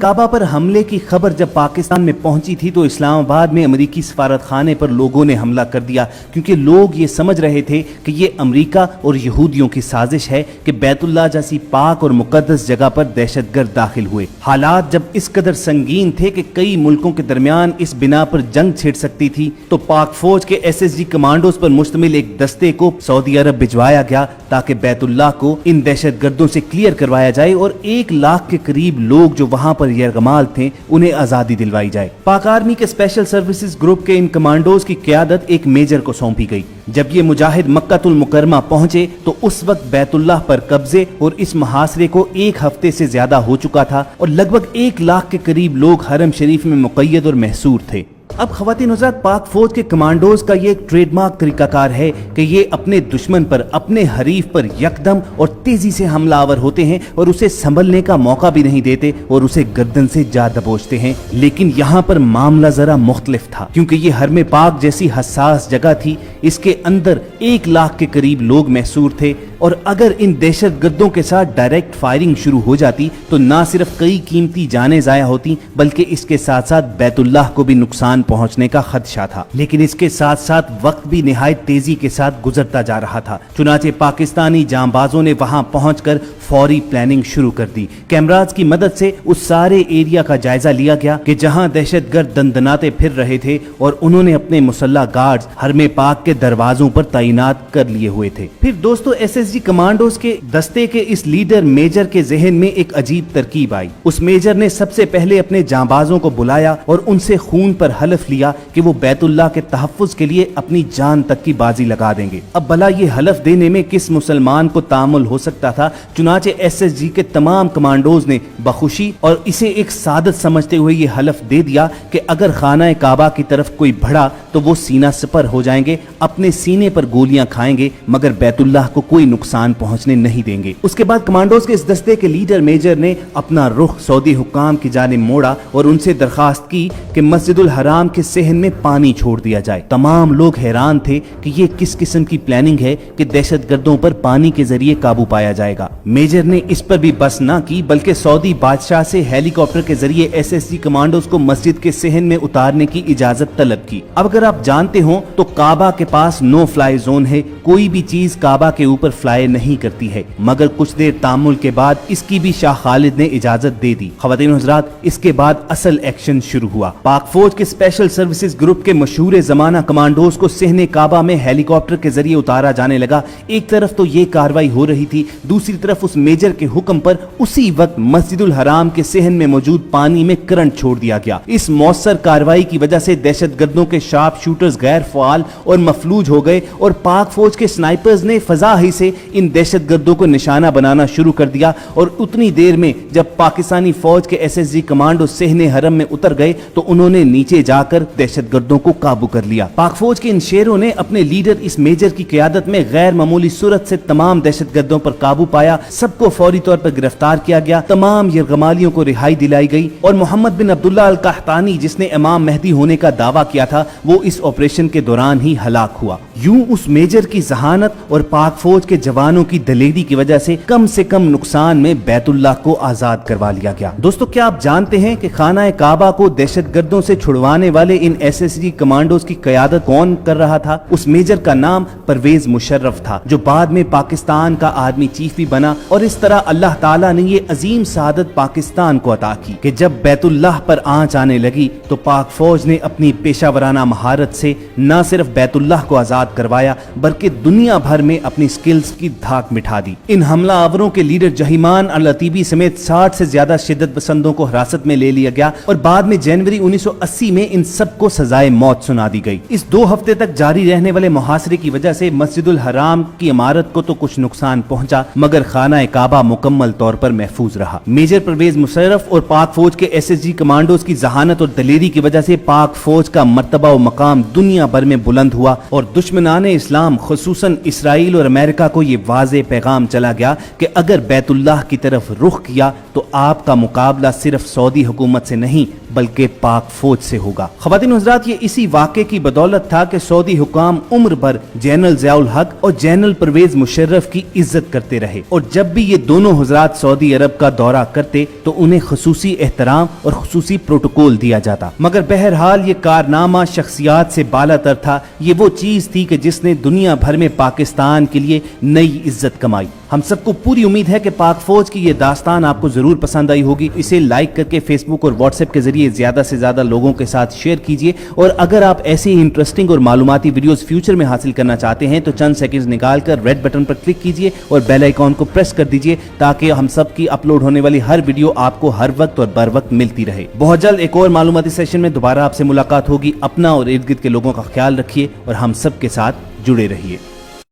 काबा पर हमले की खबर जब पाकिस्तान में पहुंची थी तो इस्लामाबाद में अमेरिकी सफारत खाने पर लोगों ने हमला कर दिया, क्योंकि लोग ये समझ रहे थे कि ये अमेरिका और यहूदियों की साजिश है कि बैतुल्लाह जैसी पाक और मुकद्दस जगह पर दहशतगर्द दाखिल हुए। हालात जब इस कदर संगीन थे कि कई मुल्कों के दरमियान इस बिना पर जंग छिड़ सकती थी, तो पाक फौज के SSG कमांडोज पर मुश्तमिल एक दस्ते को सऊदी अरब भिजवाया गया ताकि बैतुल्लाह को इन दहशतगर्दों से क्लियर करवाया जाए और 1 लाख के करीब लोग जो वहां पर यरगमाल थे उन्हें आजादी दिलवाई जाए। पाक आर्मी के स्पेशल सर्विसेज ग्रुप के इन कमांडोज की क़यादत एक मेजर को सौंपी गई। जब ये मुजाहिद मक्कातुल मुकर्रमा पहुंचे तो उस वक्त बैतुल्लाह पर कब्जे और इस मुहासरे को 1 हफ्ते से ज्यादा हो चुका था और लगभग 1 लाख के करीब लोग हरम शरीफ में मुक़य्यद और महसूर थे। अब ख़वातीन हज़रात, पाक फौज के कमांडोज का ये एक ट्रेडमार्क तरीकाकार है कि ये अपने दुश्मन पर, अपने हरीफ पर यकदम और तेजी से हमलावर होते हैं और उसे संभलने का मौका भी नहीं देते और उसे गर्दन से जा दबोचते हैं। लेकिन यहाँ पर मामला जरा मुख्तलिफ था, क्योंकि ये हरम पाक जैसी हसास जगह थी, इसके अंदर 1 लाख के करीब लोग महसूर थे और अगर इन दहशतगर्दों के साथ डायरेक्ट फायरिंग शुरू हो जाती तो ना सिर्फ कई कीमती जानें ज़ाया होती बल्कि इसके साथ साथ बैतुल्लाह को भी नुकसान पहुंचने का खदशा था। लेकिन इसके साथ साथ वक्त भी निहायत तेजी के साथ गुजरता जा रहा था। चुनाचे पाकिस्तानी जांबाजों ने वहां पहुंचकर फौरी प्लानिंग शुरू कर दी। कैमराज की मदद से उस सारे एरिया का जायजा लिया गया कि जहां दहशतगर्द दंदनाते फिर रहे थे और उन्होंने अपने मुसल्ला गार्ड्स हरम पाक के दरवाजों पर तैनात कर लिए हुए थे। फिर दोस्तों, SSG कमांडोज के दस्ते के इस लीडर मेजर के जहन में एक अजीब तरकीब आई। उस मेजर ने सबसे पहले अपने जांबाजों को बुलाया और उनसे खून पर हलफ लिया कि वो बैतुल्लाह के तहफ्फुज के लिए अपनी जान तक की बाजी लगा देंगे। अब भला ये हलफ देने में किस मुसलमान को तामुल हो सकता था। चुनाचे SSG के तमाम कमांडोज ने बखुशी और इसे एक सादत समझते हुए ये हलफ दे दिया कि अगर खाना काबा की तरफ कोई बढ़ा तो वो सीना सपर हो जाएंगे, अपने सीने पर गोलियां खाएंगे, मगर बैतुल्लाह को कोई नुकसान पहुंचने नहीं देंगे। उसके बाद कमांडोज के इस दस्ते के लीडर मेजर ने अपना रुख सऊदी हुक्काम की जानिब मोड़ा और उनसे दरखास्त की कि मस्जिदुल हराम के सहन में पानी छोड़ दिया जाए। तमाम लोग हैरान थे कि ये किस किस्म की प्लानिंग है कि दहशतगर्दों पर पानी के जरिए काबू पाया जाएगा। मेजर ने इस पर भी बस ना की बल्कि सऊदी बादशाह से हेलीकॉप्टर के जरिए SSG कमांडोज को मस्जिद के सहन में उतारने की इजाजत तलब की। अब अगर आप जानते हो तो काबा के पास नो फ्लाई जोन है, कोई भी चीज काबा के ऊपर फ्लाई नहीं करती है, मगर कुछ देर तामुल के बाद इसकी भी शाह खालिद ने इजाजत दे दी। ख़वातीन हज़रात, इसके बाद असल एक्शन शुरू हुआ। पाक फौज के स्पेशल सर्विसेज ग्रुप के मशहूर जमाना कमांडोज को सहने काबा में हेलीकॉप्टर के जरिए उतारा जाने लगा। एक तरफ तो ये कार्रवाई हो रही थी, दूसरी तरफ उस मेजर के हुक्म पर उसी वक्त मस्जिदुल हराम के सहन में मौजूद पानी में करंट छोड़ दिया गया। इस मौसर कार्रवाई की वजह से दहशतगर्दों के शार्प शूटर्स गैर फाल और मफलूज हो गए और पाक फौज के स्नाइपर्स ने फजा ही से इन दहशतगर्दों को निशाना बनाना शुरू कर दिया। और उतनी देर में जब पाकिस्तानी फौज के SSG कमांडो सहने हरम में उतर गए तो उन्होंने नीचे जाकर दहशतगर्दों को काबू कर लिया। पाक फौज के इन शेरों ने अपने लीडर इस मेजर की क़यादत में गैर मामूली सूरत से तमाम दहशतगर्दों पर काबू पाया। सबको फौरी तौर पर गिरफ्तार किया गया, तमाम यरगमालियों को रिहाई दिलाई गई और मोहम्मद बिन अब्दुल्ला अल कहतानी, जिसने इमाम मेहदी होने का दावा किया था, वो इस ऑपरेशन के दौरान ही हलाक हुआ। यूं उस मेजर की जहानत और पाक फौज के जवानों की दलेरी की वजह से कम नुकसान में बैतुल्लाह को आजाद करवा लिया गया। दोस्तों, क्या आप जानते हैं कि खाना काबा को दहशतगर्दों से छुड़वाने वाले इन SSG कमांडोज की क़यादत कौन कर रहा था? उस मेजर का नाम परवेज मुशर्रफ था, जो बाद में पाकिस्तान का आर्मी चीफ भी बना। और इस तरह अल्लाह ताला ने ये अजीम सआदत पाकिस्तान को अता की कि जब बैतुल्लाह पर आंच आने लगी तो पाक फौज ने अपनी पेशावराना महारत से न सिर्फ बैतुल्लाह को आजाद करवाया बल्कि दुनिया भर में अपनी स्किल्स की धाक मिटा दी। इन हमला आवरों के लीडर जहीमान अल लतीबी समेत 60 से ज्यादा शिद्दत पसंदों को हिरासत में ले लिया गया और बाद में जनवरी 1980 में इन सबको सजाए मौत सुना दी गई। इस 2 हफ्ते तक जारी रहने वाले मुहासरे की वजह से मस्जिदुल हराम की इमारत को तो कुछ नुकसान पहुंचा, मगर खाना काबा मुकम्मल तौर पर महफूज रहा। मेजर परवेज मुशर्रफ और पाक फौज के SSG कमांडोज की जहानत और दलेरी की वजह से पाक फौज का मर्तबा और मकाम दुनिया भर में बुलंद हुआ और दुश्मनाने इस्लाम खुसूसन इसराइल और अमेरिका को ये वाज़े पैगाम चला गया कि अगर बैतुल्लाह की तरफ रुख किया तो आपका मुकाबला सिर्फ सऊदी हुकूमत से नहीं बल्कि पाक फौज से होगा। होगा। ख़वातीन हज़रात, ये इसी वाक़े की बदौलत था कि सऊदी हुकाम उम्र भर जनरल ज़ियाउल हक और जनरल परवेज मुशर्रफ की इज्जत करते रहे, और जब भी ये दोनों हज़रात सऊदी अरब का दौरा करते तो उन्हें खुसूसी एहतराम और खुसूसी प्रोटोकॉल दिया जाता। मगर बहरहाल ये कारनामा शख्सियात से बालातर था। ये वो चीज थी कि जिसने दुनिया भर में पाकिस्तान के लिए नई इज्जत कमाई। हम सबको पूरी उम्मीद है कि पाक फौज की ये दास्तान आपको जरूर पसंद आई होगी। इसे लाइक करके फेसबुक और व्हाट्सएप के जरिए ज्यादा से ज्यादा लोगों के साथ शेयर कीजिए, और अगर आप ऐसे ही इंटरेस्टिंग और मालूमाती वीडियोस फ्यूचर में हासिल करना चाहते हैं तो चंद सेकंड्स निकाल कर रेड बटन पर क्लिक कीजिए और बेल आइकॉन को प्रेस कर दीजिए, ताकि हम सब की अपलोड होने वाली हर वीडियो आपको हर वक्त और बर वक्त मिलती रहे। बहुत जल्द एक और मालूमाती सेशन में दोबारा आपसे मुलाकात होगी। अपना और इर्द गिर्द के लोगों का ख्याल रखिए और हम सब के साथ जुड़े रहिए।